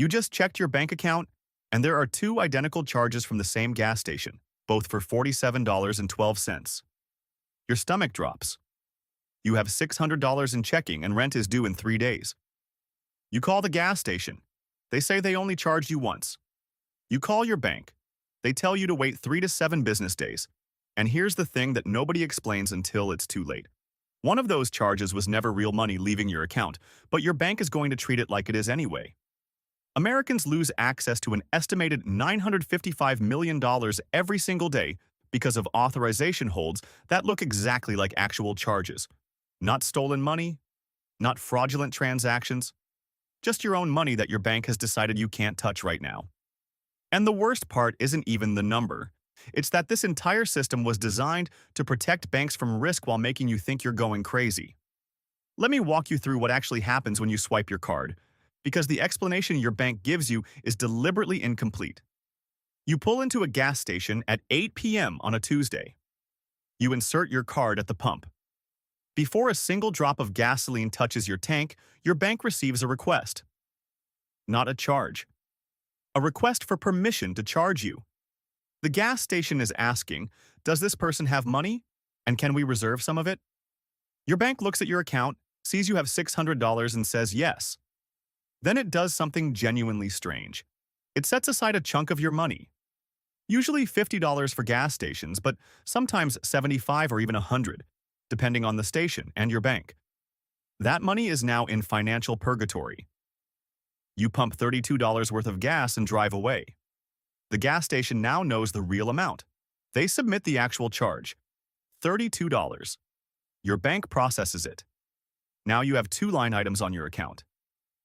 You just checked your bank account, and there are two identical charges from the same gas station, both for $47.12. Your stomach drops. You have $600 in checking and rent is due in 3 days. You call the gas station. They say they only charged you once. You call your bank. They tell you to wait 3 to 7 business days. And here's the thing that nobody explains until it's too late. One of those charges was never real money leaving your account, but your bank is going to treat it like it is anyway. Americans lose access to an estimated $955 million every single day because of authorization holds that look exactly like actual charges. Not stolen money, not fraudulent transactions, just your own money that your bank has decided you can't touch right now. And the worst part isn't even the number. It's that this entire system was designed to protect banks from risk while making you think you're going crazy. Let me walk you through what actually happens when you swipe your card, because the explanation your bank gives you is deliberately incomplete. You pull into a gas station at 8 p.m. on a Tuesday. You insert your card at the pump. Before a single drop of gasoline touches your tank, your bank receives a request. Not a charge. A request for permission to charge you. The gas station is asking, does this person have money? And can we reserve some of it? Your bank looks at your account, sees you have $600 and says yes. Then it does something genuinely strange. It sets aside a chunk of your money. Usually $50 for gas stations, but sometimes $75 or even $100, depending on the station and your bank. That money is now in financial purgatory. You pump $32 worth of gas and drive away. The gas station now knows the real amount. They submit the actual charge, $32. Your bank processes it. Now you have two line items on your account.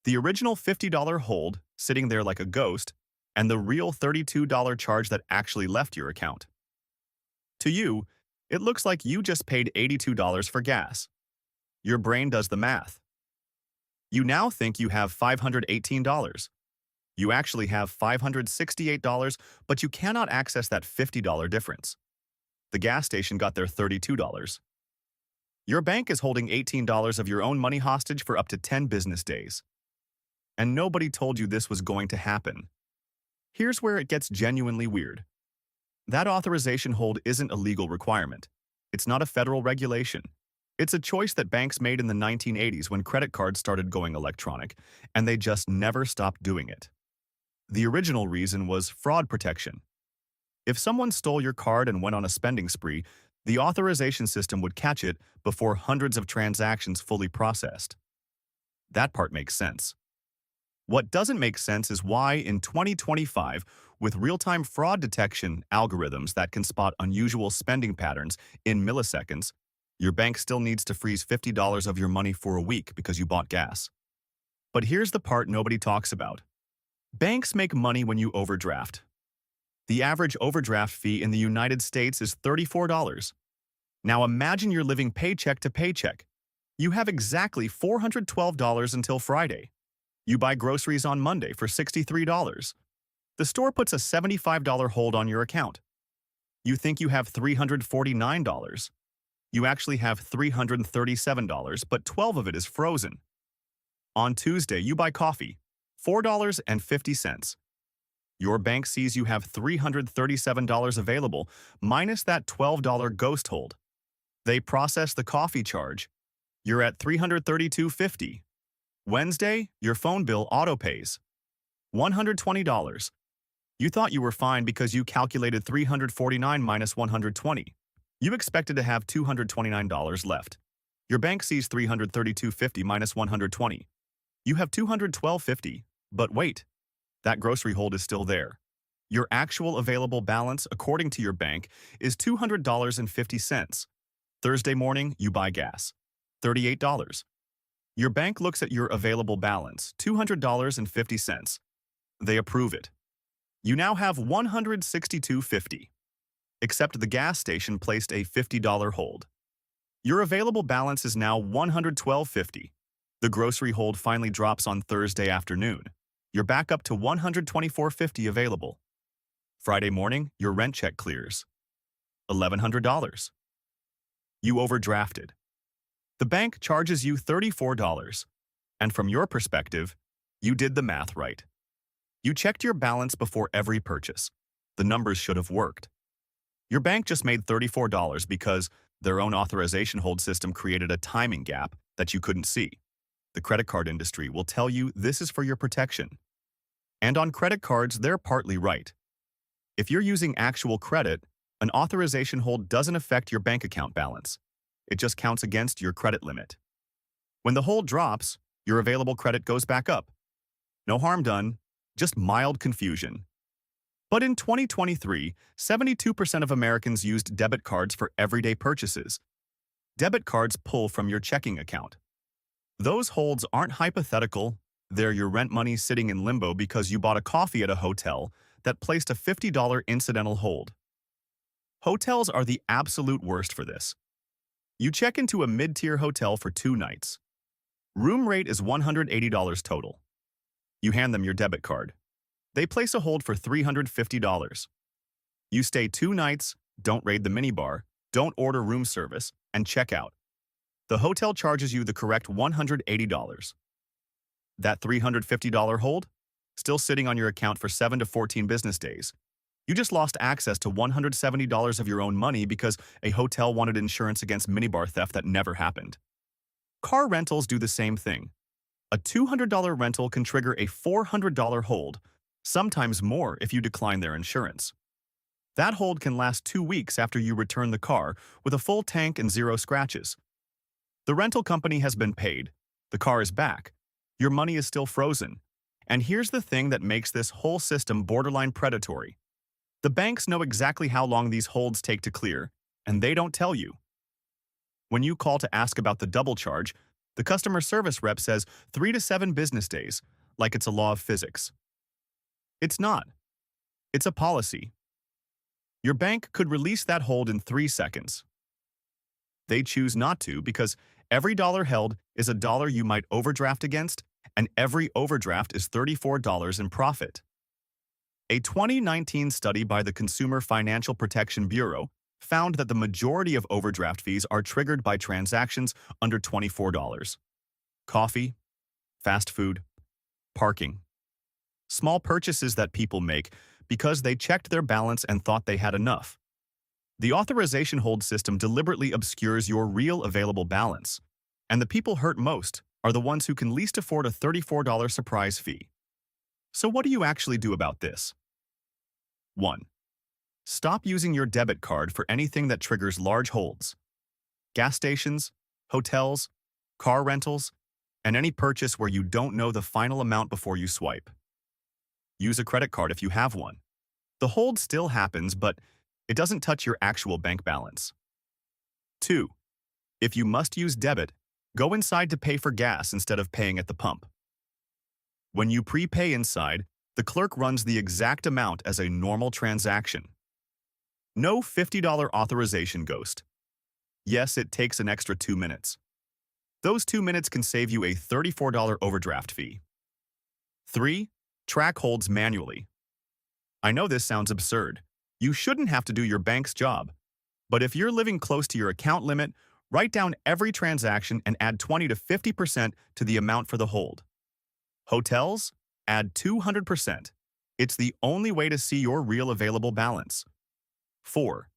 The original $50 hold, sitting there like a ghost, and the real $32 charge that actually left your account. To you, it looks like you just paid $82 for gas. Your brain does the math. You now think you have $518. You actually have $568, but you cannot access that $50 difference. The gas station got their $32. Your bank is holding $18 of your own money hostage for up to 10 business days. And nobody told you this was going to happen. Here's where it gets genuinely weird. That authorization hold isn't a legal requirement. It's not a federal regulation. It's a choice that banks made in the 1980s when credit cards started going electronic, and they just never stopped doing it. The original reason was fraud protection. If someone stole your card and went on a spending spree, the authorization system would catch it before hundreds of transactions fully processed. That part makes sense. What doesn't make sense is why in 2025, with real-time fraud detection algorithms that can spot unusual spending patterns in milliseconds, your bank still needs to freeze $50 of your money for a week because you bought gas. But here's the part nobody talks about. Banks make money when you overdraft. The average overdraft fee in the United States is $34. Now imagine you're living paycheck to paycheck. You have exactly $412 until Friday. You buy groceries on Monday for $63. The store puts a $75 hold on your account. You think you have $349. You actually have $337, but $12 of it is frozen. On Tuesday, you buy coffee, $4.50. Your bank sees you have $337 available, minus that $12 ghost hold. They process the coffee charge. You're at $332.50. Wednesday, your phone bill auto-pays. $120. You thought you were fine because you calculated $349 minus $120. You expected to have $229 left. Your bank sees $332.50 minus $120. You have $212.50, but wait, that grocery hold is still there. Your actual available balance, according to your bank, is $200.50. Thursday morning, you buy gas. $38. Your bank looks at your available balance, $200.50. They approve it. You now have $162.50. Except the gas station placed a $50 hold. Your available balance is now $112.50. The grocery hold finally drops on Thursday afternoon. You're back up to $124.50 available. Friday morning, your rent check clears. $1,100. You overdrafted. The bank charges you $34. And from your perspective, you did the math right. You checked your balance before every purchase. The numbers should have worked. Your bank just made $34 because their own authorization hold system created a timing gap that you couldn't see. The credit card industry will tell you this is for your protection. And on credit cards, they're partly right. If you're using actual credit, an authorization hold doesn't affect your bank account balance. It just counts against your credit limit. When the hold drops, your available credit goes back up. No harm done, just mild confusion. But in 2023, 72% of Americans used debit cards for everyday purchases. Debit cards pull from your checking account. Those holds aren't hypothetical. They're your rent money sitting in limbo because you bought a coffee at a hotel that placed a $50 incidental hold. Hotels are the absolute worst for this. You check into a mid-tier hotel for 2 nights. Room rate is $180 total. You hand them your debit card. They place a hold for $350. You stay 2 nights, don't raid the minibar, don't order room service, and check out. The hotel charges you the correct $180. That $350 hold? Still sitting on your account for 7 to 14 business days. You just lost access to $170 of your own money because a hotel wanted insurance against minibar theft that never happened. Car rentals do the same thing. A $200 rental can trigger a $400 hold, sometimes more if you decline their insurance. That hold can last 2 weeks after you return the car with a full tank and 0 scratches. The rental company has been paid. The car is back. Your money is still frozen. And here's the thing that makes this whole system borderline predatory. The banks know exactly how long these holds take to clear, and they don't tell you. When you call to ask about the double charge, the customer service rep says 3 to 7 business days, like it's a law of physics. It's not. It's a policy. Your bank could release that hold in 3 seconds. They choose not to because every dollar held is a dollar you might overdraft against, and every overdraft is $34 in profit. A 2019 study by the Consumer Financial Protection Bureau found that the majority of overdraft fees are triggered by transactions under $24. Coffee, fast food, parking. Small purchases that people make because they checked their balance and thought they had enough. The authorization hold system deliberately obscures your real available balance, and the people hurt most are the ones who can least afford a $34 surprise fee. So what do you actually do about this? 1. Stop using your debit card for anything that triggers large holds. Gas stations, hotels, car rentals, and any purchase where you don't know the final amount before you swipe. Use a credit card if you have one. The hold still happens, but it doesn't touch your actual bank balance. 2. If you must use debit, go inside to pay for gas instead of paying at the pump. When you prepay inside, the clerk runs the exact amount as a normal transaction. No $50 authorization ghost. Yes, it takes an extra 2 minutes. Those 2 minutes can save you a $34 overdraft fee. 3. Track holds manually. I know this sounds absurd. You shouldn't have to do your bank's job. But if you're living close to your account limit, write down every transaction and add 20 to 50% to the amount for the hold. Hotels? Add 200%. It's the only way to see your real available balance. 4.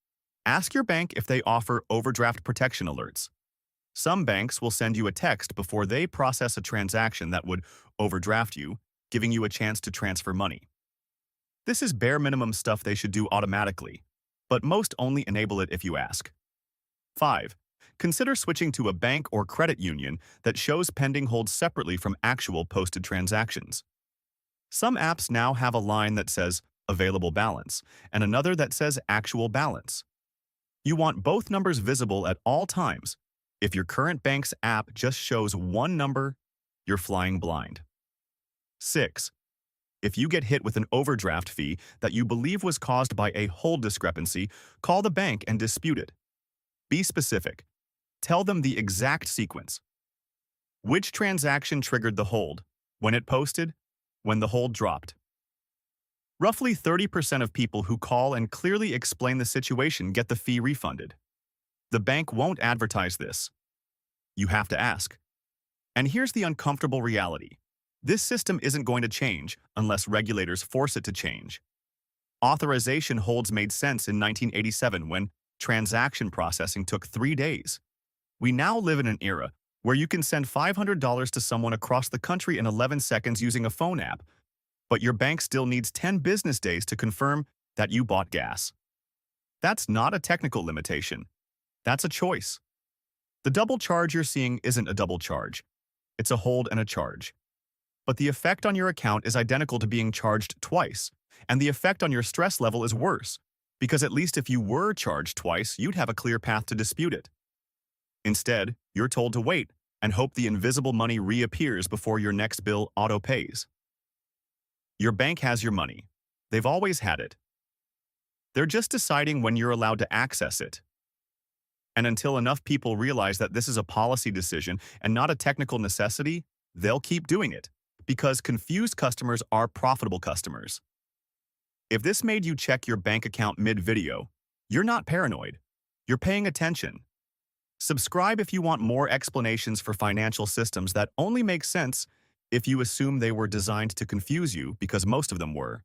Ask your bank if they offer overdraft protection alerts. Some banks will send you a text before they process a transaction that would overdraft you, giving you a chance to transfer money. This is bare minimum stuff they should do automatically, but most only enable it if you ask. 5. Consider switching to a bank or credit union that shows pending holds separately from actual posted transactions. Some apps now have a line that says available balance and another that says actual balance. You want both numbers visible at all times. If your current bank's app just shows one number, you're flying blind. 6. If you get hit with an overdraft fee that you believe was caused by a hold discrepancy, call the bank and dispute it. Be specific. Tell them the exact sequence. Which transaction triggered the hold? When it posted? When the hold dropped? Roughly 30% of people who call and clearly explain the situation get the fee refunded. The bank won't advertise this. You have to ask. And here's the uncomfortable reality. This system isn't going to change unless regulators force it to change. Authorization holds made sense in 1987 when transaction processing took 3 days. We now live in an era where you can send $500 to someone across the country in 11 seconds using a phone app, but your bank still needs 10 business days to confirm that you bought gas. That's not a technical limitation. That's a choice. The double charge you're seeing isn't a double charge. It's a hold and a charge. But the effect on your account is identical to being charged twice, and the effect on your stress level is worse, because at least if you were charged twice, you'd have a clear path to dispute it. Instead, you're told to wait and hope the invisible money reappears before your next bill auto-pays. Your bank has your money. They've always had it. They're just deciding when you're allowed to access it. And until enough people realize that this is a policy decision and not a technical necessity, they'll keep doing it, because confused customers are profitable customers. If this made you check your bank account mid-video, you're not paranoid. You're paying attention. Subscribe if you want more explanations for financial systems that only make sense if you assume they were designed to confuse you, because most of them were.